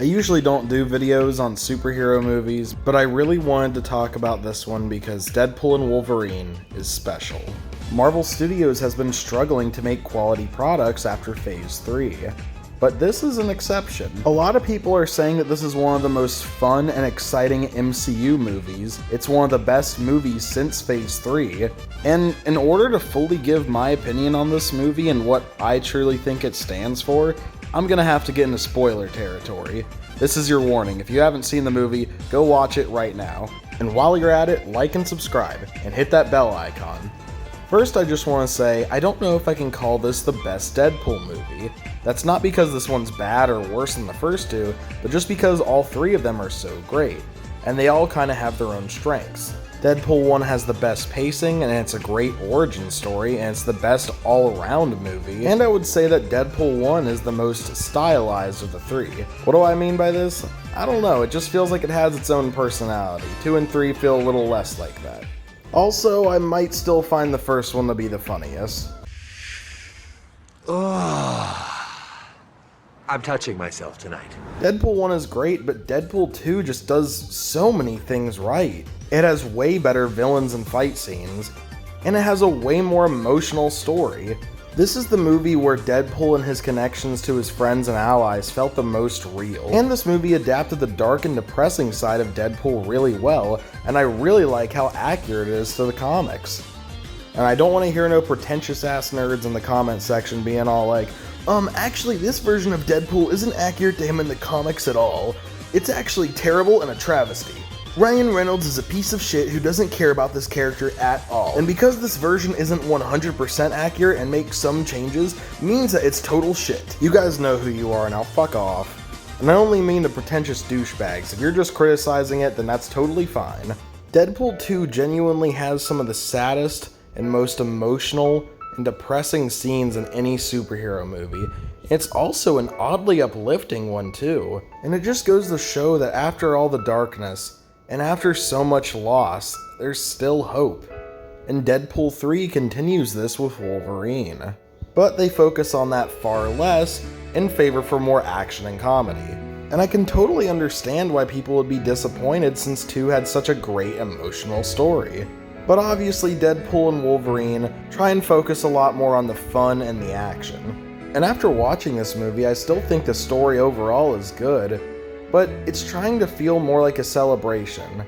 usually don't do videos on superhero movies, but I really wanted to talk about this one because Deadpool and Wolverine is special. Marvel Studios has been struggling to make quality products after Phase 3. But this is an exception. A lot of people are saying that this is one of the most fun and exciting MCU movies. It's one of the best movies since Phase 3. And in order to fully give my opinion on this movie and what I truly think it stands for, I'm gonna have to get into spoiler territory. This is your warning. If you haven't seen the movie, go watch it right now. And while you're at it, like and subscribe, and hit that bell icon. First, I just want to say, I don't know if I can call this the best Deadpool movie. That's not because this one's bad or worse than the first two, but just because all three of them are so great, and they all kind of have their own strengths. Deadpool 1 has the best pacing, and it's a great origin story, and it's the best all-around movie, and I would say that Deadpool 1 is the most stylized of the three. What do I mean by this? I don't know, it just feels like it has its own personality. 2 and 3 feel a little less like that. Also, I might still find the first one to be the funniest. I'm touching myself tonight. Deadpool 1 is great, but Deadpool 2 just does so many things right. It has way better villains and fight scenes, and it has a way more emotional story. This is the movie where Deadpool and his connections to his friends and allies felt the most real. And this movie adapted the dark and depressing side of Deadpool really well, and I really like how accurate it is to the comics. And I don't want to hear no pretentious ass nerds in the comment section being all like, actually this version of Deadpool isn't accurate to him in the comics at all. It's actually terrible and a travesty. Ryan Reynolds is a piece of shit who doesn't care about this character at all. And because this version isn't 100% accurate and makes some changes, means that it's total shit. You guys know who you are, now fuck off. And I only mean the pretentious douchebags. If you're just criticizing it, then that's totally fine. Deadpool 2 genuinely has some of the saddest and most emotional and depressing scenes in any superhero movie. It's also an oddly uplifting one too. And it just goes to show that after all the darkness, and after so much loss, there's still hope. And Deadpool 3 continues this with Wolverine. But they focus on that far less in favor for more action and comedy. And I can totally understand why people would be disappointed since 2 had such a great emotional story. But obviously Deadpool and Wolverine try and focus a lot more on the fun and the action. And after watching this movie, I still think the story overall is good, but it's trying to feel more like a celebration.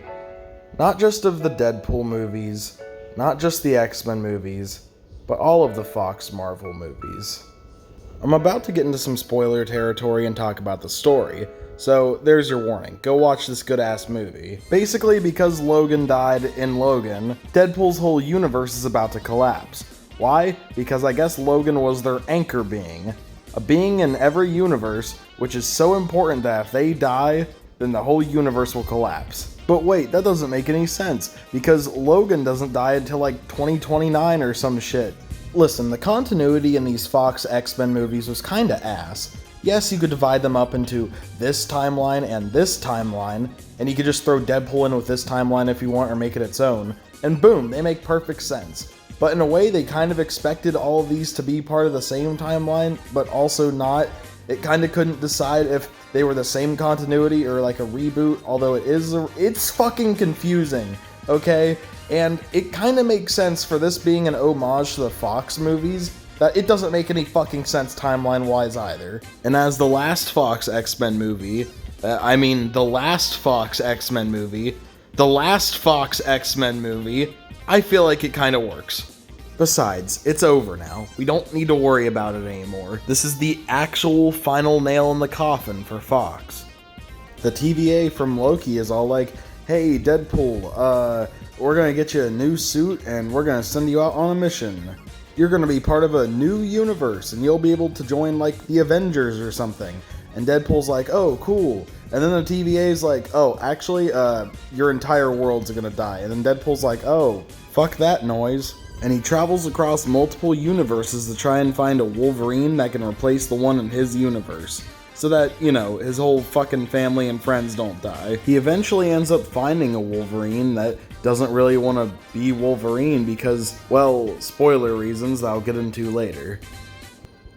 Not just of the Deadpool movies, not just the X-Men movies, but all of the Fox Marvel movies. I'm about to get into some spoiler territory and talk about the story, so there's your warning. Go watch this good-ass movie. Basically, because Logan died in Logan, Deadpool's whole universe is about to collapse. Why? Because I guess Logan was their anchor being. A being in every universe, which is so important that if they die, then the whole universe will collapse. But wait, that doesn't make any sense, because Logan doesn't die until like 2029 or some shit. Listen, the continuity in these Fox X-Men movies was kinda ass. Yes, you could divide them up into this timeline and this timeline, and you could just throw Deadpool in with this timeline if you want or make it its own, and boom, they make perfect sense. But in a way, they kind of expected all of these to be part of the same timeline, but also not. It kind of couldn't decide if they were the same continuity or like a reboot, although it's fucking confusing, okay? And it kind of makes sense for this being an homage to the Fox movies, that it doesn't make any fucking sense timeline-wise either. And as the last Fox X-Men movie, the last Fox X-Men movie, I feel like it kind of works. Besides, it's over now. We don't need to worry about it anymore. This is the actual final nail in the coffin for Fox. The TVA from Loki is all like, hey, Deadpool, we're gonna get you a new suit and we're gonna send you out on a mission. You're gonna be part of a new universe and you'll be able to join like the Avengers or something. And Deadpool's like, oh, cool. And then the TVA's like, oh, actually, your entire world's gonna die. And then Deadpool's like, oh, fuck that noise. And he travels across multiple universes to try and find a Wolverine that can replace the one in his universe. So that, you know, his whole fucking family and friends don't die. He eventually ends up finding a Wolverine that doesn't really want to be Wolverine because, well, spoiler reasons that I'll get into later.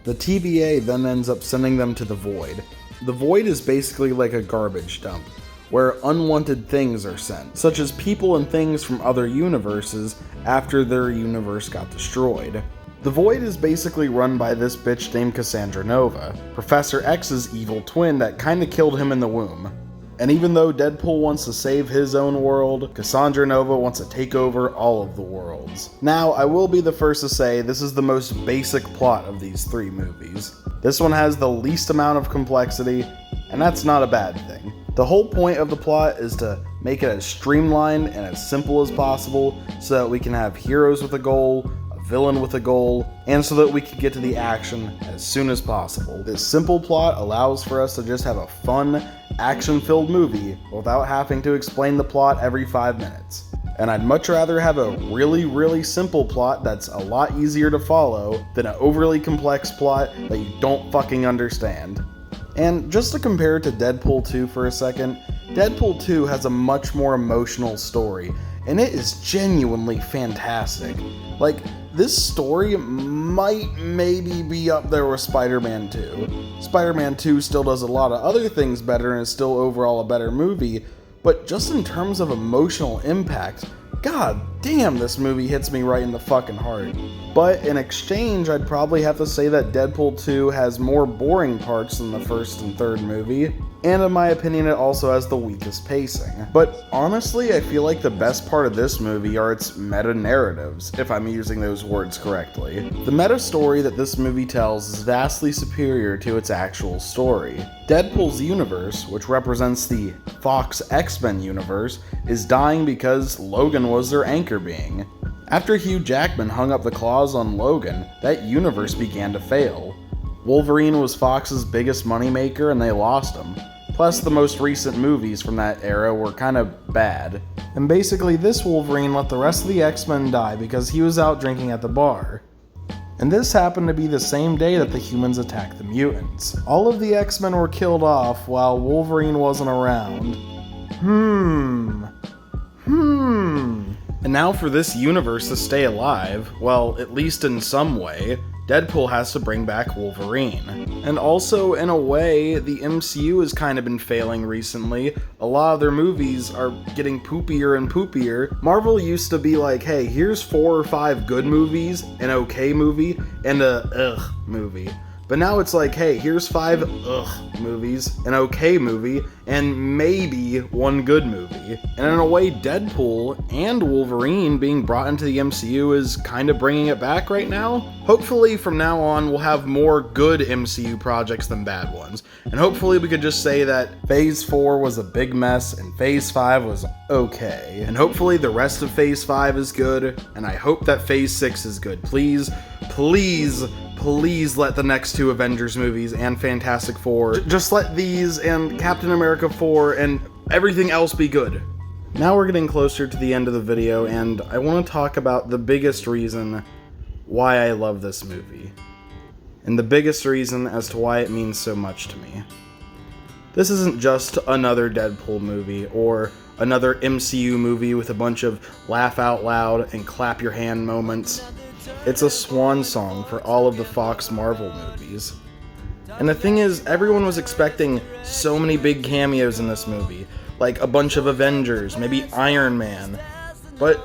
The TVA then ends up sending them to the Void, The Void is basically like a garbage dump, where unwanted things are sent, such as people and things from other universes after their universe got destroyed. The Void is basically run by this bitch named Cassandra Nova, Professor X's evil twin that kinda killed him in the womb. And even though Deadpool wants to save his own world, Cassandra Nova wants to take over all of the worlds. Now, I will be the first to say this is the most basic plot of these three movies. This one has the least amount of complexity, and that's not a bad thing. The whole point of the plot is to make it as streamlined and as simple as possible so that we can have heroes with a goal, a villain with a goal, and so that we can get to the action as soon as possible. This simple plot allows for us to just have a fun, action-filled movie without having to explain the plot every 5 minutes. And I'd much rather have a really simple plot that's a lot easier to follow than an overly complex plot that you don't fucking understand. And just to compare it to Deadpool 2 for a second, Deadpool 2 has a much more emotional story, and it is genuinely fantastic. Like, this story might maybe be up there with Spider-Man 2. Spider-Man 2 still does a lot of other things better and is still overall a better movie, but just in terms of emotional impact, god damn, this movie hits me right in the fucking heart. But in exchange, I'd probably have to say that Deadpool 2 has more boring parts than the first and third movie, and in my opinion it also has the weakest pacing. But honestly, I feel like the best part of this movie are its meta-narratives, if I'm using those words correctly. The meta-story that this movie tells is vastly superior to its actual story. Deadpool's universe, which represents the Fox X-Men universe, is dying because Logan was their anchor being. After Hugh Jackman hung up the claws on Logan, that universe began to fail. Wolverine was Fox's biggest moneymaker and they lost him. Plus, the most recent movies from that era were kind of bad. And basically, this Wolverine let the rest of the X-Men die because he was out drinking at the bar. And this happened to be the same day that the humans attacked the mutants. All of the X-Men were killed off while Wolverine wasn't around. And now for this universe to stay alive, well, at least in some way, Deadpool has to bring back Wolverine. And also, in a way, the MCU has kind of been failing recently. A lot of their movies are getting poopier and poopier. Marvel used to be like, hey, here's 4 or 5 good movies, an okay movie, and a ugh movie. But now it's like, hey, here's 5 ugh movies, an okay movie, and maybe 1 good movie. And in a way, Deadpool and Wolverine being brought into the MCU is kind of bringing it back right now. Hopefully from now on we'll have more good MCU projects than bad ones. And hopefully we could just say that Phase 4 was a big mess and Phase 5 was okay. And hopefully the rest of Phase 5 is good, and I hope that Phase 6 is good. Please let the next 2 Avengers movies and Fantastic Four, just let these and Captain America 4 and everything else be good. Now we're getting closer to the end of the video, and I want to talk about the biggest reason why I love this movie. And the biggest reason as to why it means so much to me. This isn't just another Deadpool movie, or another MCU movie with a bunch of laugh out loud and clap your hand moments. It's a swan song for all of the Fox Marvel movies. And the thing is, everyone was expecting so many big cameos in this movie, like a bunch of Avengers, maybe Iron Man. But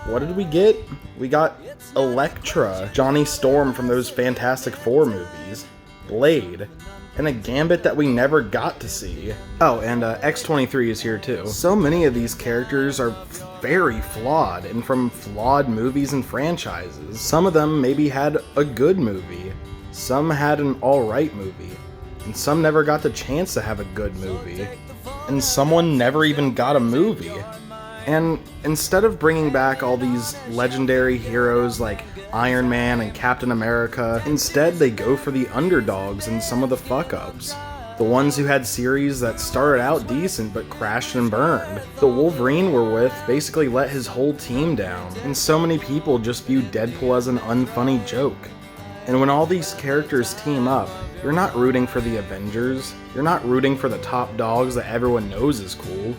what did we get? We got Elektra, Johnny Storm from those Fantastic Four movies, Blade, and a Gambit that we never got to see. Oh, and X-23 is here too. So many of these characters are very flawed, and from flawed movies and franchises. Some of them maybe had a good movie, some had an alright movie, and some never got the chance to have a good movie, and someone never even got a movie. And instead of bringing back all these legendary heroes like Iron Man and Captain America, instead they go for the underdogs and some of the fuck-ups. The ones who had series that started out decent but crashed and burned. The Wolverine we're with basically let his whole team down, and so many people just view Deadpool as an unfunny joke. And when all these characters team up, you're not rooting for the Avengers, you're not rooting for the top dogs that everyone knows is cool.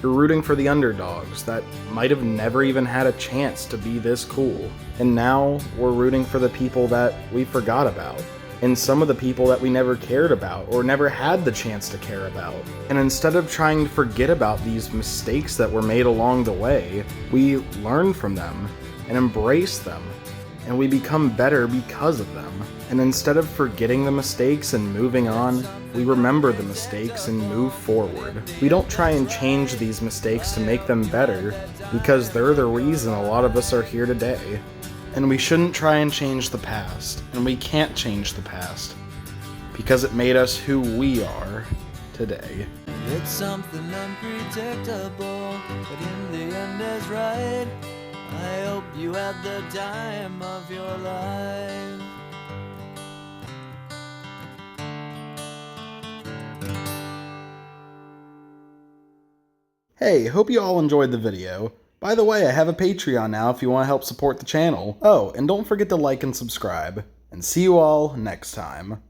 You're rooting for the underdogs that might have never even had a chance to be this cool. And now we're rooting for the people that we forgot about. in some of the people that we never cared about or never had the chance to care about. And instead of trying to forget about these mistakes that were made along the way, we learn from them and embrace them, and we become better because of them. And instead of forgetting the mistakes and moving on, we remember the mistakes and move forward. We don't try and change these mistakes to make them better, because they're the reason a lot of us are here today. And we shouldn't try and change the past, and we can't change the past, because it made us who we are today. It's something unpredictable, but in the end is right. I hope you had the time of your life. Hey, hope you all enjoyed the video. By the way, I have a Patreon now if you want to help support the channel. Oh, and don't forget to like and subscribe. And see you all next time.